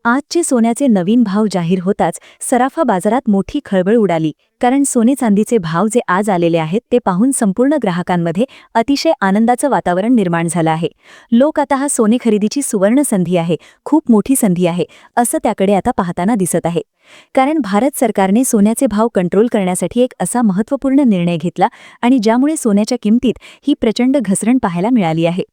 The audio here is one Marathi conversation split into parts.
आजचे सोन्याचे नवीन भाव जाहीर होताच सराफा बाजारात मोठी खळबळ उडाली. कारण सोने चांदीचे भाव जे आज आलेले आहेत ते पाहून संपूर्ण ग्राहकांमध्ये अतिशय आनंदाचं वातावरण निर्माण झालं आहे. लोक आता हा सोने खरेदीची सुवर्ण संधी आहे, खूप मोठी संधी आहे, असं त्याकडे आता पाहताना दिसत आहे. कारण भारत सरकारने सोन्याचे भाव कंट्रोल करण्यासाठी एक असा महत्त्वपूर्ण निर्णय घेतला आणि ज्यामुळे सोन्याच्या किमतीत ही प्रचंड घसरण पाहायला मिळाली आहे.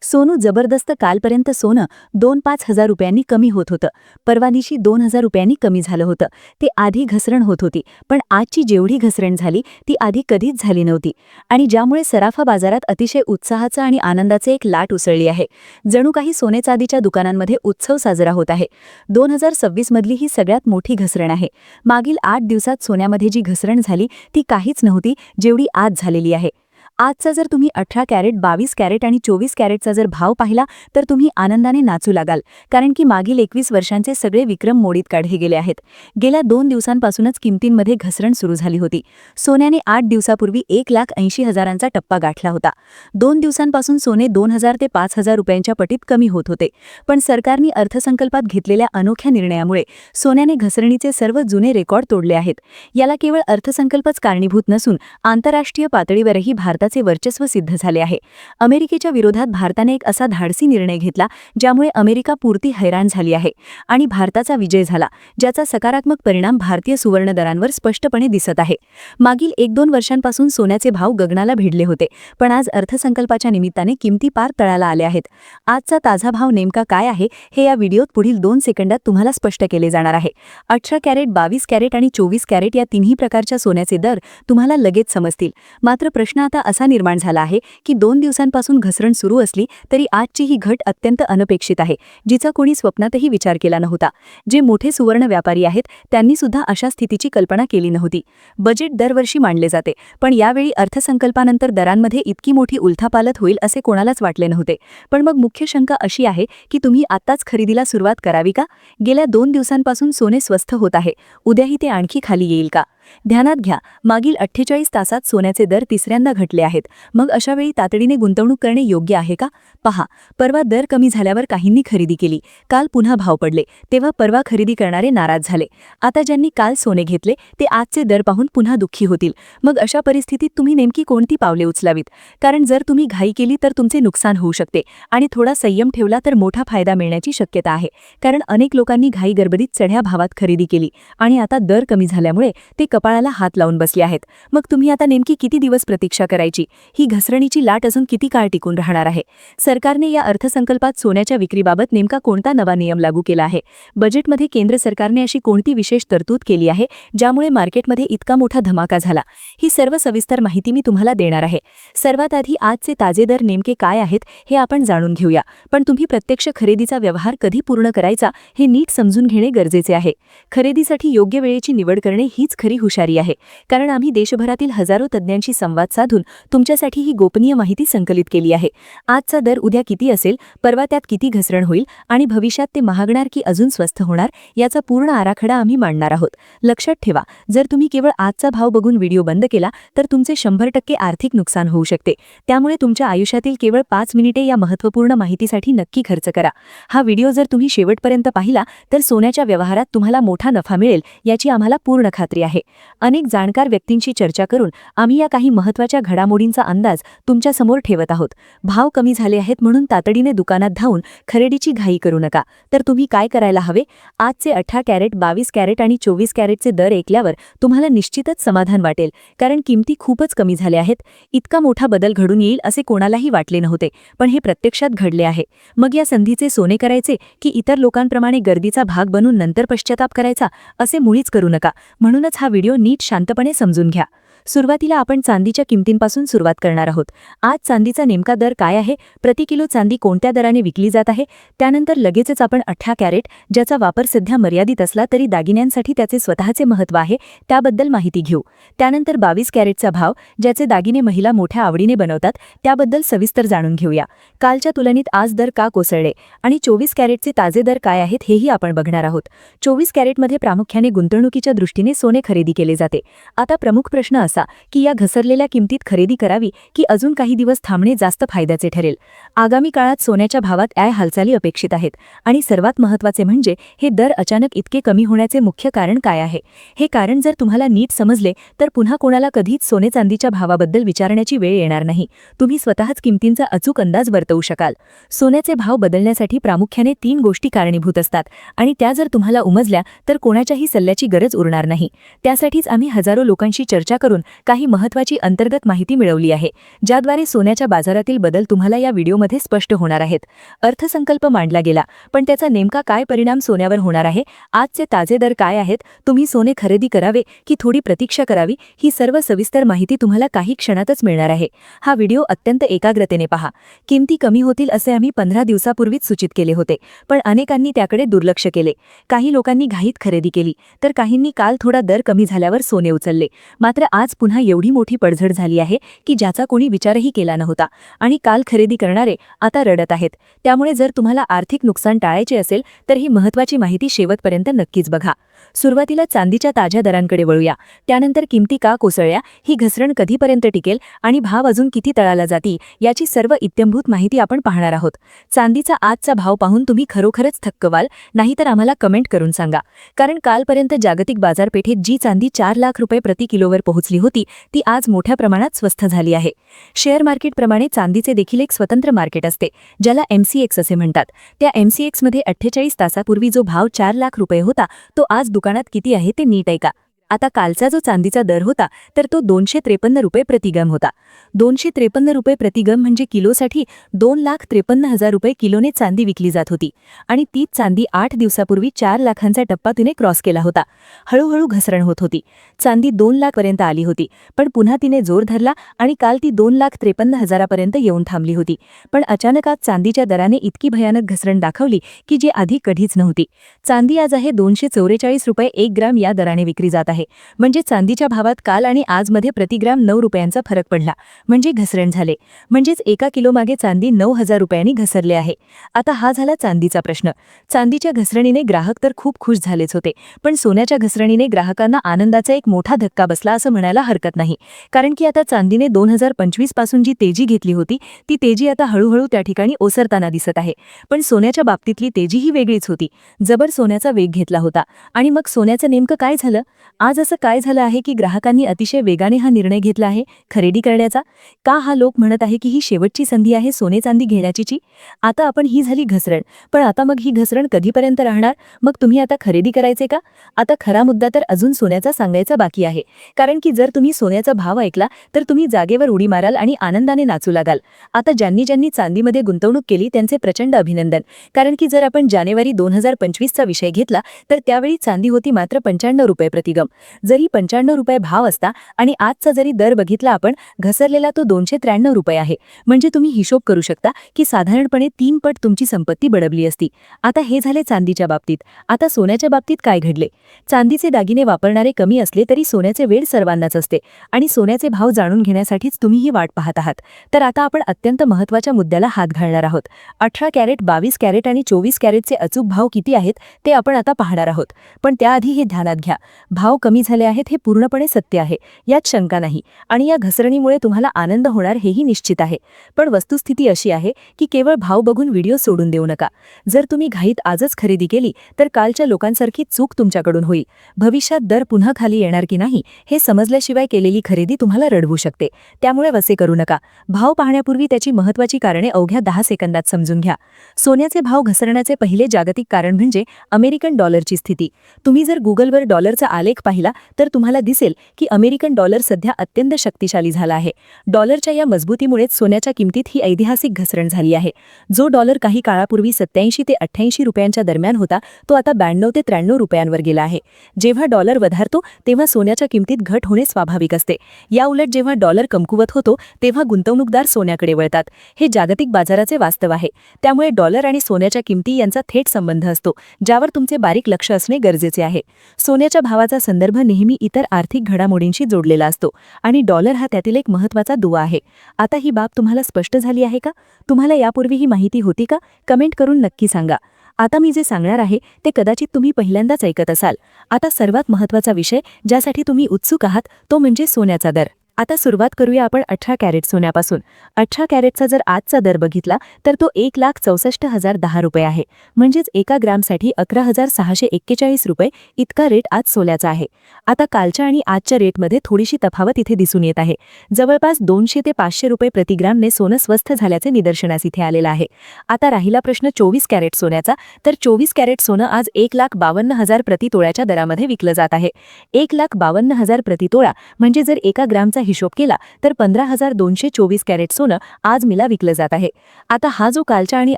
सोनू जबरदस्त. कालपर्यंत सोनं 2-5 हजार रुपयांनी कमी होत होतं. परवा दिवशी 2,000 रुपयांनी कमी झालं होतं. ते आधी घसरण होत होती, पण आजची जेवढी घसरण झाली ती आधी कधीच झाली नव्हती. आणि ज्यामुळे सराफा बाजारात अतिशय उत्साहाचं आणि आनंदाचे एक लाट उसळली आहे. जणू काही सोने चांदीच्या दुकानांमध्ये उत्सव साजरा होत आहे. 2026 मधली ही सगळ्यात मोठी घसरण आहे. मागील 8 दिवसात सोन्यामध्ये जी घसरण झाली ती काहीच नव्हती जेवढी आज झालेली आहे. आजचा जर तुम्ही 18 कॅरेट, 22 कॅरेट आणि 24 कॅरेटचा जर भाव पाहिला तर तुम्ही आनंदाने नाचू लागाल. कारण की मागील 21 वर्षांचे सगळे विक्रम मोडीत काढले गेले आहेत. गेल्या 2 दिवसांपासूनच किमतींमध्ये घसरण सुरू झाली होती. सोन्याने 8 दिवसापूर्वी 1,80,000चा टप्पा गाठला होता. 2 दिवसांपासून सोने 2,000 ते 5,000 रुपयांच्या पटीत कमी होत होते. पण सरकारने अर्थसंकल्पात घेतलेल्या अनोख्या निर्णयामुळे सोन्याने घसरणीचे सर्व जुने रेकॉर्ड तोडले आहेत. याला केवळ अर्थसंकल्पच कारणीभूत नसून आंतरराष्ट्रीय पातळीवरही भारताचे वर्चस्व सिद्ध झाले आहे. अमेरिकेच्या विरोधात भारताने एक असा धाडसी निर्णय घेतला ज्यामुळे अमेरिका पुरती हैराण झाली आहे आणि भारताचा विजय झाला, ज्याचा सकारात्मक परिणाम भारतीय सुवर्ण दरांवर स्पष्टपणे दिसत आहे. मागील 1-2 वर्षांपासून सोन्याचे भाव गगनाला भिडले होते, पण आज अर्थसंकल्पाच्या निमित्ताने किमती पार तळाला आल्या आहेत. आजचा ताजा भाव नेमका काय आहे हे या व्हिडिओत पुढील 2 सेकंदात तुम्हाला स्पष्ट केले जाणार आहे. 18 कॅरेट, 22 कॅरेट आणि 24 कॅरेट या तिन्ही प्रकारच्या सोन्याचे दर तुम्हाला लगेच समजतील. मात्र प्रश्न आता असा निर्माण झाला आहे की 2 दिवसांपासून घसरण सुरू असली तरी आजची ही घट अत्यंत अनपेक्षित आहे, जिचा कोणी स्वप्नातही विचार केला नव्हता. जे मोठे सुवर्ण व्यापारी आहेत त्यांनी सुद्धा अशा स्थितीची कल्पना केली नव्हती. बजेट दरवर्षी मांडले जाते, पण यावेळी अर्थसंकल्पानंतर दरांमध्ये इतकी मोठी उलथापालथ होईल असे कोणालाच वाटले नव्हते. पण मग मुख्य शंका अशी आहे की तुम्ही आत्ताच खरेदीला सुरुवात करावी का? गेल्या 2 दिवसांपासून सोने स्वस्त होत आहे, उद्याही ते आणखी खाली येईल का? ध्यानात घ्या, मागील 48 तासात सोन्याचे दर तिसऱ्यांदा घटले आहेत. मग अशा वेळी तातडीने गुंतवणूक करणे योग्य आहे का? पहा, परवा दर कमी झाल्यावर काहींनी खरेदी केली. काल पुन्हा भाव पडले, तेव्हा परवा खरेदी करणारे नाराज झाले. आता ज्यांनी काल सोने घेतले ते आजचे दर पाहून पुन्हा दुःखी होतील. मग अशा परिस्थितीत तुम्ही नेमकी कोणती पावले उचलावीत? कारण जर तुम्ही घाई केली तर तुमचे नुकसान होऊ शकते आणि थोडा संयम ठेवला तर मोठा फायदा मिळण्याची शक्यता आहे. कारण अनेक लोकांनी घाई गडबडीत चढ्या भावात खरेदी केली आणि आता दर कमी झाल्यामुळे ते कपाळाला हात लावून बसले आहेत. मग तुम्ही आता नेमकी किती दिवस प्रतीक्षा करायची? ही घसरणीची लाट अजून किती काळ टिकून राहणार आहे? सरकारने या अर्थसंकल्पात सोन्याच्या विक्रीबाबत नेमका कोणता नवा नियम लागू केला आहे? बजेटमध्ये केंद्र सरकारने अशी कोणती विशेष तरतूद केली आहे ज्यामुळे मार्केटमध्ये इतका मोठा धमाका झाला? ही सर्व सविस्तर माहिती मी तुम्हाला देणार आहे. सर्वात आधी आजचे ताजे दर नेमके काय आहेत हे आपण जाणून घेऊया. पण तुम्ही प्रत्यक्ष खरेदीचा व्यवहार कधी पूर्ण करायचा हे नीट समजून घेणे गरजेचे आहे. खरेदीसाठी योग्य वेळेची निवड करणे हीच खरी हुशारी आहे. कारण आम्ही देशभरातील हजारो तज्ज्ञांशी संवाद साधून तुमच्यासाठी ही गोपनीय माहिती संकलित केली आहे. आजचा दर उद्या किती असेल, परवा त्यात किती घसरण होईल आणि भविष्यात ते महागणार की अजून स्वस्त होणार याचा पूर्ण आराखडा आम्ही मांडणार आहोत. लक्षात ठेवा, जर तुम्ही केवळ आजचा भाव बघून व्हिडिओ बंद केला तर तुमचे 100% आर्थिक नुकसान होऊ शकते. त्यामुळे तुमच्या आयुष्यातील केवळ 5 मिनिटे या महत्त्वपूर्ण माहितीसाठी नक्की खर्च करा. हा व्हिडिओ जर तुम्ही शेवटपर्यंत पाहिला तर सोन्याच्या व्यवहारात तुम्हाला मोठा नफा मिळेल याची आम्हाला पूर्ण खात्री आहे. अनेक जाणकार व्यक्तींशी चर्चा करून आम्ही या काही महत्त्वाच्या घडामोडींचा अंदाज तुमच्या समोर ठेवत आहोत. भाव कमी झाले आहेत म्हणून तातडीने दुकानात धावून खरेदीची घाई करू नका. तर तुम्ही काय करायला हवे? आजचे 18 कॅरेट, 22 कॅरेट आणि 24 कॅरेटचे दर ऐकल्यावर तुम्हाला निश्चितच समाधान वाटेल. कारण किमती खूपच कमी झाल्या आहेत. इतका मोठा बदल घडून येईल असे कोणालाही वाटले नव्हते, पण हे प्रत्यक्षात घडले आहे. मग या संधीचे सोने करायचे की इतर लोकांप्रमाणे गर्दीचा भाग बनून नंतर पश्चाताप करायचा? असे मुळीच करू नका. म्हणूनच हा व्हिडिओ नीट शांतपणे समजून घ्या. सुरुवातीला आपण चांदीच्या किमतींपासून सुरुवात करणार आहोत. आज चांदीचा नेमका दर काय आहे? प्रति किलो चांदी कोणत्या दराने विकली जात आहे? त्यानंतर लगेचच आपण 18 कॅरेट, ज्याचा वापर सध्या मर्यादित असला तरी दागिन्यांसाठी त्याचे स्वतःचे महत्त्व आहे, त्याबद्दल माहिती घेऊ. त्यानंतर 22 कॅरेटचा भाव, ज्याचे दागिने महिला मोठ्या आवडीने बनवतात, त्याबद्दल सविस्तर जाणून घेऊया. कालच्या तुलनेत आज दर का कोसळले आणि 24 कॅरेटचे ताजे दर काय आहेत हेही आपण बघणार आहोत. 24 कॅरेटमध्ये प्रामुख्याने गुंतवणुकीच्या दृष्टीने सोने खरेदी केले जाते. आता प्रमुख प्रश्न असा की या घसरलेल्या किमतीत खरेदी करावी की अजून काही दिवस थांबणे जास्त फायद्याचे ठरेल. आगामी काळात सोन्याच्या भावात काय हालचाली अपेक्षित आहेत आणि सर्वात महत्त्वाचे म्हणजे हे दर अचानक इतके कमी होण्याचे मुख्य कारण काय आहे. हे कारण जर तुम्हाला नीट समजले तर पुन्हा कोणाला कधीच सोने चांदीच्या भावाबद्दल विचारण्याची वेळ येणार नाही. तुम्ही स्वतःच किमतींचा अचूक अंदाज वर्तवू शकाल. सोन्याचे भाव बदलण्यासाठी प्रामुख्याने 3 गोष्टी कारणीभूत असतात आणि त्या जर तुम्हाला उमजल्या तर कोणाच्याही सल्ल्याची गरज उरणार नाही. त्यासाठीच आम्ही हजारो लोकांशी चर्चा करून काही महत्त्वाची अंतर्गत माहिती मिळवली आहे, ज्याद्वारे सोन्याच्या बाजारातील बदल तुम्हाला या व्हिडिओमध्ये स्पष्ट होणार आहेत. अर्थसंकल्प मांडला गेला, पण त्याचा नेमका काय परिणाम सोन्यावर होणार आहे, आजचे ताजे दर काय आहेत, तुम्ही सोने खरेदी करावे की थोडी प्रतीक्षा करावी, ही सर्व सविस्तर माहिती तुम्हाला काही क्षणातच मिळणार आहे. हा व्हिडिओ अत्यंत एकाग्रतेने पहा. किमती कमी होतील असे आम्ही 15 दिवसापूर्वीच सूचित केले होते, पण अनेकांनी त्याकडे दुर्लक्ष केले. काही लोकांनी घाईत खरेदी केली तर काहींनी काल थोडा दर कमी झाल्यावर सोने उचलले. मात्र आज पुन्हा एवढी मोठी पडझड झाली आहे की ज्याचा कोणी विचारही केला नव्हता आणि काल खरेदी करणारे आता रडत आहेत. त्यामुळे जर तुम्हाला आर्थिक नुकसान टाळायचे असेल तर ही महत्त्वाची माहिती शेवटपर्यंत नक्कीच बघा. सुरुवातीला चांदीच्या ताज्या दरांकडे वळूया. त्यानंतर किमती का कोसळल्या, ही घसरण कधीपर्यंत टिकेल आणि भाव अजून किती तळाला जातील याची सर्व इत्थंभूत माहिती आपण पाहणार आहोत. चांदीचा आजचा भाव पाहून तुम्ही खरोखरच थक्क व्हाल, नाहीतर आम्हाला कमेंट करून सांगा. कारण कालपर्यंत जागतिक बाजारपेठेत जी चांदी 4 लाख रुपये प्रति किलोवर पोहोचली होती ती आज मोठ्या प्रमाणात स्वस्त झाली आहे. शेअर मार्केटप्रमाणे चांदीचे देखील एक स्वतंत्र मार्केट असते, ज्याला MCX असे म्हणतात. त्या MCX मध्ये 48 तासापूर्वी जो भाव 4 लाख रुपये होता तो आज दुकानात किती आहे ते नीट ऐका. आता कालचा जो चांदीचा दर होता तर तो 253 रुपये प्रतिग्रॅम होता. 253 रुपये प्रतिग्रॅम म्हणजे किलोसाठी 2,53,000 रुपये किलोने चांदी विकली जात होती आणि तीच चांदी 8 दिवसापूर्वी 4 लाखांचा टप्पा तिने क्रॉस केला होता. हळूहळू घसरण होत होती. चांदी 2 लाख पर्यंत आली होती, पण पुन्हा तिने जोर धरला आणि काल ती 2,53,000 पर्यंत येऊन थांबली होती. पण अचानक आज चांदीच्या दराने इतकी भयानक घसरण दाखवली की जी आधी कधीच नव्हती. चांदी आज आहे 244 रुपये 1 ग्रॅम या दराने विक्री जात आहे. म्हणजे चांदीच्या भावात काल आणि आजमध्ये प्रतिग्रॅम 9 रुपयांचा फरक पडला, म्हणजे घसरण झाले. म्हणजेच एका किलो मागे चांदी 9,000 रुपयांनी घसरले आहे. आता हा झाला चांदीचा प्रश्न. चांदीच्या घसरणीने ग्राहक तर खूप खुश झालेच होते, पण सोन्याच्या घसरणीने ग्राहकांना आनंदाचा एक मोठा धक्का बसला असं म्हणायला हरकत नाही. कारण की आता चांदीने 2025 पासून जी तेजी घेतली होती ती तेजी आता हळूहळू त्या ठिकाणी ओसरताना दिसत आहे. पण सोन्याच्या बाबतीतली तेजी ही वेगळीच होती. जबर सोन्याचा वेग घेतला होता. आणि मग सोन्याचं नेमकं काय झालं? आज असं काय झालं आहे की ग्राहकांनी अतिशय वेगाने हा निर्णय घेतला आहे खरेदी करण्याचा? का हा लोक म्हणत आहे की ही शेवटची संधी आहे सोने चांदी घेण्याची? आता आपण ही झाली घसरण, पण आता मग ही घसरण कधीपर्यंत राहणार? मग तुम्ही आता खरेदी करायचे का? आता खरा मुद्दा तर अजून सोन्याचा सांगायचा बाकी आहे. कारण की जर तुम्ही सोन्याचा भाव ऐकला तर तुम्ही जागेवर उडी माराल आणि आनंदाने नाचू लागाल. आता ज्यांनी चांदीमध्ये गुंतवणूक केली त्यांचे प्रचंड अभिनंदन. कारण की जर आपण जानेवारी 2025 चा विषय घेतला तर त्यावेळी चांदी होती मात्र 95 रुपये प्रतिग्रॅम. जरी 95 रुपये भाव असता आणि आजचा जरी दर बघितला आपण घसरलेला तो 293 रुपये आहे. म्हणजे तुम्ही हिशोब करू शकता की साधारणपणे 3 पट तुमची संपत्ती बळबली असती. आता हे झाले चांदीच्या बाबतीत. आता सोन्याच्या बाबतीत काय घडले? चांदीचे दागिने वापरणारे कमी असले तरी सोन्याचे वेळ सर्वांनाच असते आणि सोन्याचे भाव जाणून घेण्यासाठीच तुम्ही ही वाट पाहत आहात. तर आता आपण अत्यंत महत्त्वाच्या मुद्द्याला हात घालणार आहोत. 18 कॅरेट, 22 कॅरेट आणि 24 कॅरेटचे अचूक भाव किती आहेत ते आपण आता पाहणार आहोत. पण त्याआधी हे ध्यानात घ्या, भाव कमी झाले आहेत हे पूर्णपणे सत्य आहे, यात शंका नाही. आणि या घसरणीमुळे तुम्हाला आनंद होणार हेही निश्चित आहे. पण वस्तुस्थिती अशी आहे की केवळ भाव बघून व्हिडिओ सोडून देऊ नका. जर तुम्ही घाईत आजच खरेदी केली तर कालच्या लोकांसारखी चूक तुमच्याकडून होईल. भविष्यात दर पुन्हा खाली येणार की नाही हे समजल्याशिवाय केलेली खरेदी तुम्हाला रडवू शकते. त्यामुळे वसे करू नका. भाव पाहण्यापूर्वी त्याची महत्त्वाची कारणे अवघ्या 10 सेकंदात समजून घ्या. सोन्याचे भाव घसरण्याचे पहिले जागतिक कारण म्हणजे अमेरिकन डॉलरची स्थिती. तुम्ही जर गुगलवर डॉलरचा आलेख पाहिला तर तुम्हाला दिसेल की अमेरिकन डॉलर सध्या अत्यंत शक्तिशाली झाला आहे. डॉलरच्या या मजबूतीमुळेच सोन्याच्या किमतीत ही ऐतिहासिक घसरण झाली आहे. जो डॉलर काही काळापूर्वी 87 ते 88 रुपयांच्या दरम्यान होता तो आता 92 ते 93 रुपयांवर गेला आहे. जेव्हा डॉलर वधारतो तेव्हा सोन्याच्या किमतीत घट होणे स्वाभाविक असते. याउलट जेव्हा डॉलर कमकुवत होतो तेव्हा गुंतवणूकदार सोन्याकडे वळतात. हे जागतिक बाजाराचे वास्तव आहे. त्यामुळे डॉलर आणि सोन्याच्या किमती यांचा थेट संबंध असतो, ज्यावर तुमचे बारीक लक्ष असणे गरजेचे आहे. सोन्याच्या भावाचा संदर्भ नेहमी इतर आर्थिक घडामोडींशी जोडलेला असतो आणि डॉलर हा त्यातील एक महत्त्वाचा दुवा आहे. आता ही बाब तुम्हाला स्पष्ट झाली आहे का? तुम्हाला यापूर्वी ही माहिती होती का? कमेंट करून नक्की सांगा. आता मी जे सांगणार आहे ते कदाचित तुम्ही पहिल्यांदाच ऐकत असाल. आता सर्वात महत्त्वाचा विषय ज्यासाठी तुम्ही उत्सुक आहात तो म्हणजे सोन्याचा दर. आता सुरुवात करूया आपण 18 कॅरेट सोन्यापासून. 18 कॅरेटचा जर आजचा दर बघितला तर तो 1,64,010 रुपये आहे. म्हणजेच एका ग्रॅमसाठी 11,641 रुपये इतका रेट आज सोन्याचा आहे. आता कालच्या आणि आजच्या रेटमध्ये थोडीशी तफावत इथे दिसून येत आहे. जवळपास 200 ते 500 रुपये प्रतिग्रामने सोनं स्वस्त झाल्याचे निदर्शनास इथे आलेलं आहे. आता राहिला प्रश्न 24 कॅरेट सोन्याचा. तर 24 कॅरेट सोनं आज 1,52,000 प्रति तोळ्याच्या दरामध्ये विकलं जात आहे. 1,52,000 प्रति तोळा म्हणजे जर एका ग्रॅमचा हिशोब केला तर 15,224 कॅरेट सोनं आज मिला विकलं जात आहे. आता हा जो कालच्या आणि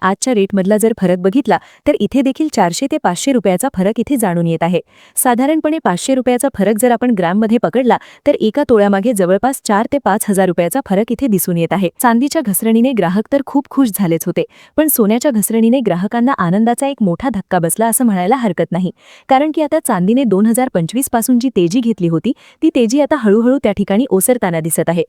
आजच्या रेटमधला जर फरक बघितला तर इथे देखील 400 ते 500 रुपयाचा फरक इथे जाणून येत आहे. साधारणपणे 500 रुपयाचा फरक जर आपण ग्रॅममध्ये पकडला तर एका तोळ्यामागे जवळपास 4 ते 5,000 रुपयाचा फरक इथे दिसून येत आहे. चांदीच्या घसरणीने ग्राहक तर खूप खुश झालेच होते, पण सोन्याच्या घसरणीने ग्राहकांना आनंदाचा एक मोठा धक्का बसला असं म्हणायला हरकत नाही. कारण की आता चांदीने 2025 पासून जी तेजी घेतली होती ती तेजी आता हळूहळू त्या ठिकाणी ओसरताना दिसत आहे.